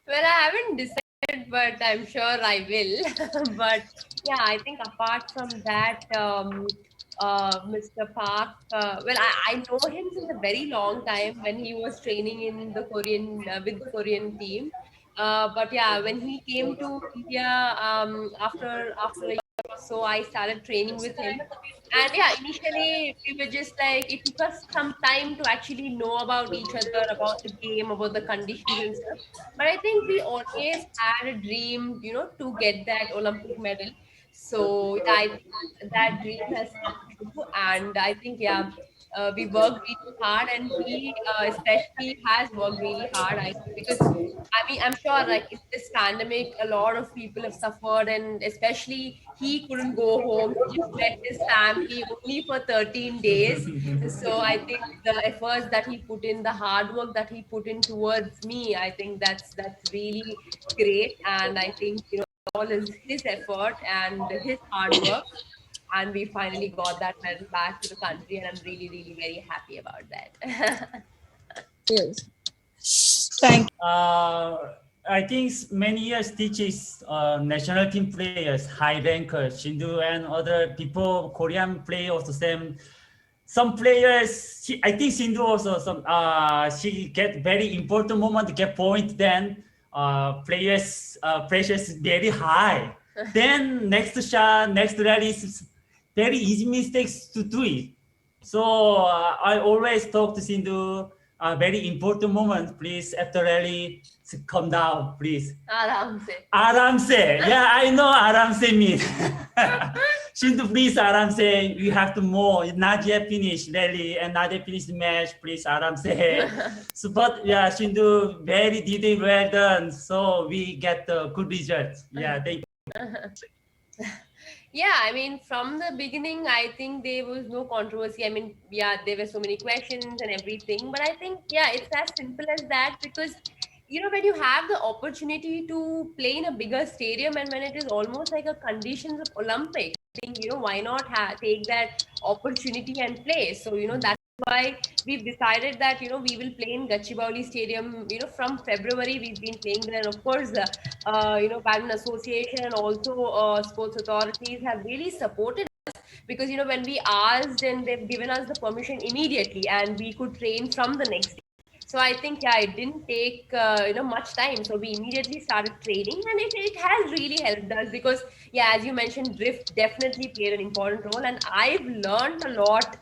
Well, I haven't decided, but I'm sure I will. But yeah, I think apart from that, Mr. Park, I know him since a very long time when he was training in the Korean with the Korean team. But yeah, when he came to India after a year or so, I started training with him. And yeah, initially we were just like it took us some time to actually know about each other, about the game, about the conditions and stuff. But I think we always had a dream, to get that Olympic medal. So yeah, I think that dream has come true, and I think yeah, we worked really hard, and he especially has worked really hard. I think because I mean I'm sure like in this pandemic, a lot of people have suffered, and especially he couldn't go home. He just met his family only for 13 days. So I think the efforts that he put in, the hard work that he put in towards me, I think that's really great. And I think all is his effort and his hard work, and we finally got that medal back to the country, and I'm really really very happy about that. Yes. Thank I think many years teaches national team players, high rankers, Shindu and other people, Korean play also same. Some players, I think Sindhu also some she get very important moment to get point. Then players pressures very high. Then next shot, next rally is very easy mistakes to do it. So I always talk to Sindhu. Very important moment, please. After rally, come down, please. Aram se. Aram se. Yeah, I know Aram se means. Shindu, please, Aram se. You have to more. Not yet finished rally and not yet finished match. Please, Aram se. So, but yeah, Shindu, very detailed, well done. So we get the good results. Yeah, thank you. Yeah, I mean, from the beginning, I think there was no controversy. I mean, yeah, there were so many questions and everything, but I think, yeah, it's as simple as that because, when you have the opportunity to play in a bigger stadium and when it is almost like a conditions of Olympics, I think, why not take that opportunity and play? So, that's why we've decided that, we will play in Gachibowli Stadium, from February, we've been playing there. And of course, Badminton Association and also sports authorities have really supported us because when we asked and they've given us the permission immediately and we could train from the next day. So I think yeah, it didn't take much time. So we immediately started training, and it has really helped us because yeah, as you mentioned, drift definitely played an important role, and I've learned a lot.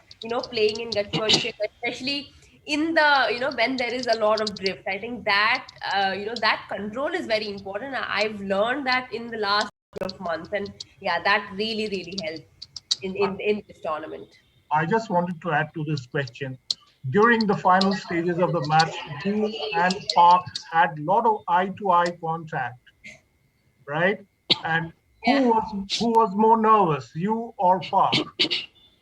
Playing in Gachibowli, especially in the when there is a lot of drift. I think that that control is very important. I've learned that in the last couple of months, and yeah, that really really helped in this tournament. I just wanted to add to this question. During the final stages of the match, you and Park had a lot of eye-to-eye contact, right? And who was more nervous, you or Park?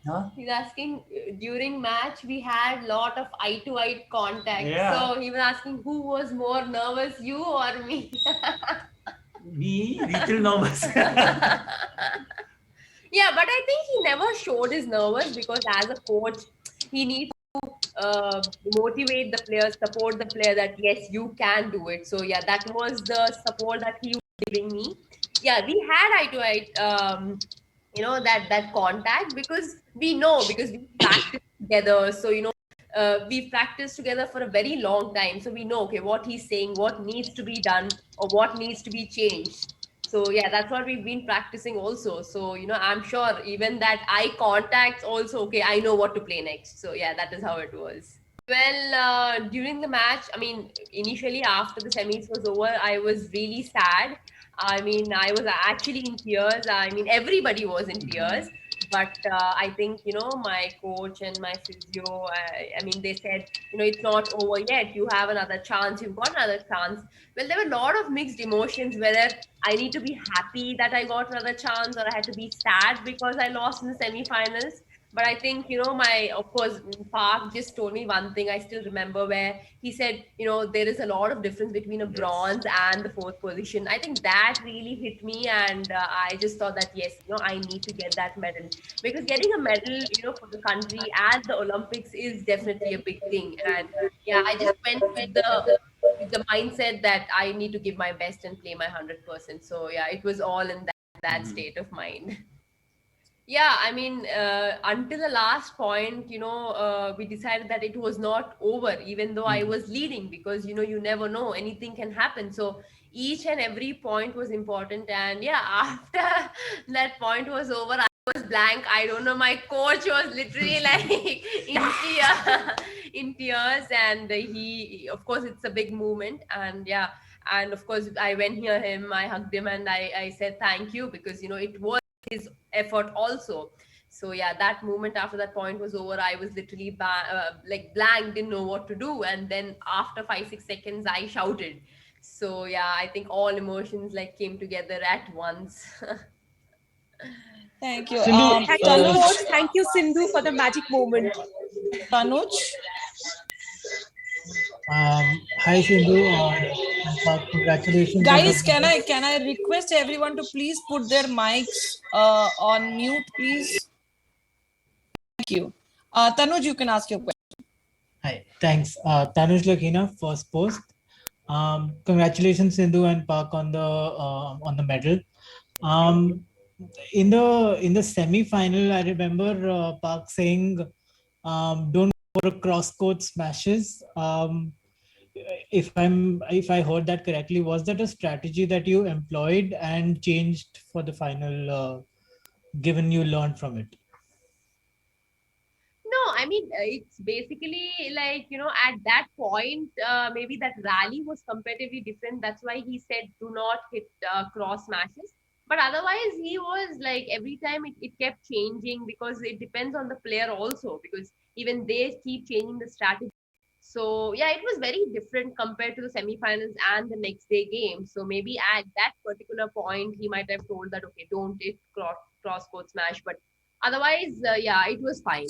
Huh? He's asking during match we had lot of eye-to-eye contact. Yeah. So he was asking who was more nervous, you or me? Me, little nervous. Yeah, but I think he never showed his nervous because as a coach, he needs to motivate the players, support the player that yes, you can do it. So yeah, that was the support that he was giving me. Yeah, we had eye to eye, that contact because we know because we practice together. So we practiced together for a very long time, so we know okay what he's saying, what needs to be done, or what needs to be changed. So yeah, that's what we've been practicing also. So I'm sure even that eye contacts also okay, I know what to play next. So yeah, that is how it was. Well, during the match, I mean, initially after the semis was over, I was really sad. I mean, I was actually in tears. I mean, everybody was in tears. But I think, my coach and my physio, I mean, they said, it's not over yet. You have another chance. You've got another chance. Well, there were a lot of mixed emotions, whether I need to be happy that I got another chance or I had to be sad because I lost in the semifinals. But I think, of course, Park just told me one thing I still remember where he said, there is a lot of difference between a bronze and the fourth position. I think that really hit me. And I just thought that, yes, I need to get that medal because getting a medal, for the country at the Olympics is definitely a big thing. And yeah, I just went with the mindset that I need to give my best and play my 100%. So yeah, it was all in that state of mind. Yeah, I mean, until the last point, we decided that it was not over, even though I was leading, because, you never know, anything can happen. So each and every point was important. And yeah, after that point was over, I was blank. I don't know, my coach was literally like in tears. And he, of course, it's a big moment. And yeah, and of course, I went near him, I hugged him, and I said thank you, because, it was his effort also. So yeah, that moment after that point was over, I was literally like blank, didn't know what to do. And then after 5-6 seconds, I shouted. So yeah, I think all emotions like came together at once. Thank you. Sindhu, Thank you, coach. Thank you, Sindhu, for the magic moment. Tanuj? Hi Sindhu, congratulations. Guys, can I request everyone to please put their mics on mute, please? Thank you. Tanuj, you can ask your question. Hi, thanks. Tanuj Lakina, first post. Congratulations Sindhu and Park on the medal. In the semi-final, I remember Park saying, "Don't go for cross-court smashes." If I heard that correctly, was that a strategy that you employed and changed for the final, given you learned from it? No, I mean, it's basically like, at that point, maybe that rally was comparatively different. That's why he said, do not hit cross smashes. But otherwise, he was like, every time it kept changing, because it depends on the player also, because even they keep changing the strategy. So yeah, it was very different compared to the semifinals and the next day game. So maybe at that particular point, he might have told that, okay, don't hit cross court smash. But otherwise, yeah, it was fine.